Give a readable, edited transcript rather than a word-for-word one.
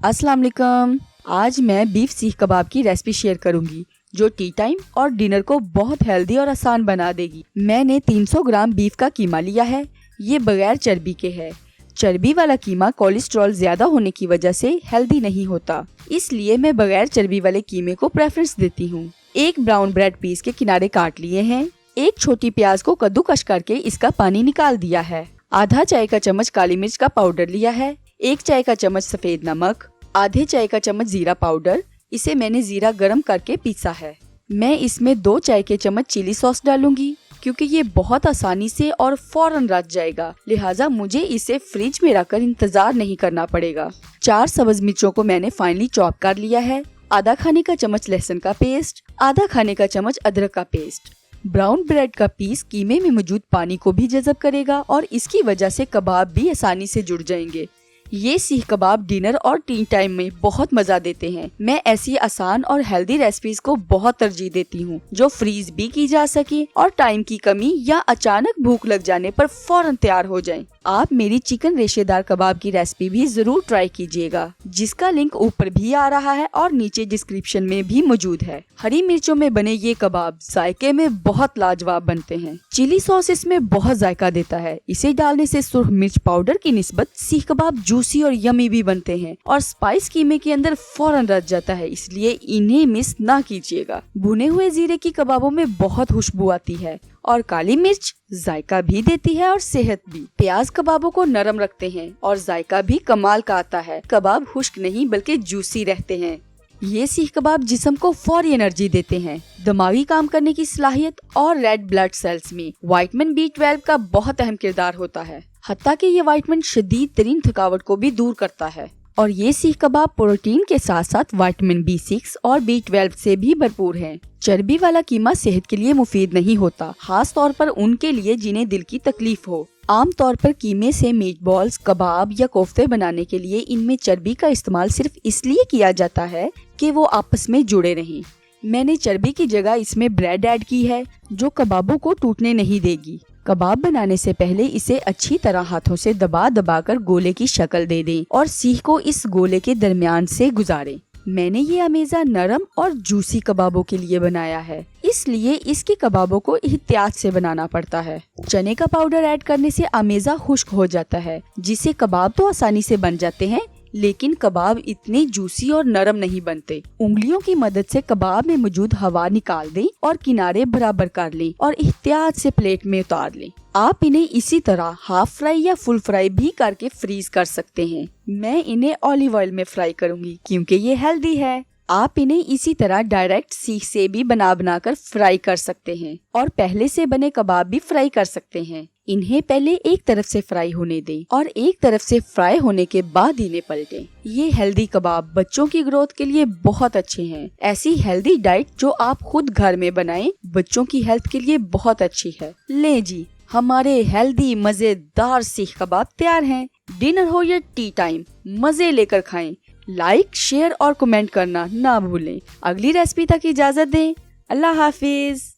अस्सलाम वालेकुम। आज मैं बीफ सीख कबाब की रेसिपी शेयर करूंगी जो टी टाइम और डिनर को बहुत हेल्दी और आसान बना देगी। मैंने 300 ग्राम बीफ का कीमा लिया है। ये बगैर चर्बी के है। चर्बी वाला कीमा कोलेस्ट्रॉल ज्यादा होने की वजह से हेल्दी नहीं होता, इसलिए मैं बगैर चर्बी वाले कीमे को प्रेफरेंस देती हूँ। एक ब्राउन ब्रेड पीस के किनारे काट लिए हैं। एक छोटी प्याज को कद्दूकस करके इसका पानी निकाल दिया है। आधा चाय का चम्मच काली मिर्च का पाउडर लिया है। 1 चाय का चम्मच सफेद नमक, आधे चाय का चम्मच जीरा पाउडर। इसे मैंने जीरा गरम करके पीसा है। मैं इसमें 2 चाय के चम्मच चिली सॉस डालूंगी क्योंकि ये बहुत आसानी से और फौरन रच जाएगा, लिहाजा मुझे इसे फ्रिज में रखकर इंतजार नहीं करना पड़ेगा। 4 सब्ज मिर्चों को मैंने फाइनली चॉप कर लिया है। आधा खाने का चम्मच लहसुन का पेस्ट, आधा खाने का चम्मच अदरक का पेस्ट। ब्राउन ब्रेड का पीस कीमे में मौजूद पानी को भी जज़ब करेगा और इसकी वजह से कबाब भी आसानी से जुड़ जाएंगे। ये सीख कबाब डिनर और टी टाइम में बहुत मजा देते हैं। मैं ऐसी आसान और हेल्दी रेसिपीज को बहुत तरजीह देती हूँ जो फ्रीज भी की जा सके और टाइम की कमी या अचानक भूख लग जाने पर फौरन तैयार हो जाएं। आप मेरी चिकन रेशेदार कबाब की रेसिपी भी जरूर ट्राई कीजिएगा, जिसका लिंक ऊपर भी आ रहा है और नीचे डिस्क्रिप्शन में भी मौजूद है। हरी मिर्चों में बने ये कबाब जायके में बहुत लाजवाब बनते हैं। चिली सॉस इसमें बहुत जायका देता है। इसे डालने से सुर्ख मिर्च पाउडर की निस्बत सीख कबाब जूसी और यमी भी बनते हैं और स्पाइस कीमे के अंदर फौरन रच जाता है, इसलिए इन्हें मिस ना कीजिएगा। भुने हुए जीरे की कबाबों में बहुत खुशबू आती है और काली मिर्च जायका भी देती है और सेहत भी। प्याज कबाबों को नरम रखते हैं और जायका भी कमाल का आता है। कबाब खुश्क नहीं बल्कि जूसी रहते हैं। ये सीख कबाब जिस्म को फौरी एनर्जी देते हैं, दिमागी काम करने की सलाहियत और रेड ब्लड सेल्स में विटामिन B12 का बहुत अहम किरदार होता है। हत्ता कि ये विटामिन शदीद तरीन थकावट को भी दूर करता है। और ये सीख कबाब प्रोटीन के साथ साथ विटामिन B6 और B12 से भी भरपूर है। चर्बी वाला कीमा सेहत के लिए मुफीद नहीं होता, खास तौर पर उनके लिए जिन्हें दिल की तकलीफ हो। आम तौर पर कीमे से मीट बॉल्स, कबाब या कोफ्ते बनाने के लिए इनमें चर्बी का इस्तेमाल सिर्फ इसलिए किया जाता है कि वो आपस में जुड़े रहें। मैंने चर्बी की जगह इसमें ब्रेड ऐड की है जो कबाबों को टूटने नहीं देगी। कबाब बनाने से पहले इसे अच्छी तरह हाथों से दबा दबा कर गोले की शक्ल दे दें और सीख को इस गोले के दरमियान से गुजारें। मैंने ये अमेज़ा नरम और जूसी कबाबों के लिए बनाया है, इसलिए इसके कबाबों को एहतियात से बनाना पड़ता है। चने का पाउडर ऐड करने से अमेज़ा खुश्क हो जाता है, जिससे कबाब तो आसानी से बन जाते हैं लेकिन कबाब इतने जूसी और नरम नहीं बनते। उंगलियों की मदद से कबाब में मौजूद हवा निकाल दें और किनारे बराबर कर लें और एहतियात से प्लेट में उतार लें। आप इन्हें इसी तरह हाफ फ्राई या फुल फ्राई भी करके फ्रीज कर सकते हैं। मैं इन्हें ऑलिव ऑयल में फ्राई करूंगी क्योंकि ये हेल्दी है। आप इन्हें इसी तरह डायरेक्ट सीख से भी बना कर फ्राई कर सकते हैं और पहले से बने कबाब भी फ्राई कर सकते हैं। इन्हें पहले एक तरफ से फ्राई होने दें और एक तरफ से फ्राई होने के बाद इन्हें पलटें। ये हेल्दी कबाब बच्चों की ग्रोथ के लिए बहुत अच्छे हैं। ऐसी हेल्दी डाइट जो आप खुद घर में बनाएं बच्चों की हेल्थ के लिए बहुत अच्छी है। ले जी, हमारे हेल्दी मजेदार सीख कबाब तैयार हैं। डिनर हो या टी टाइम, मजे लेकर खाएं। लाइक, शेयर और कमेंट करना ना भूलें। अगली रेसिपी तक इजाजत दें। अल्लाह हाफिज।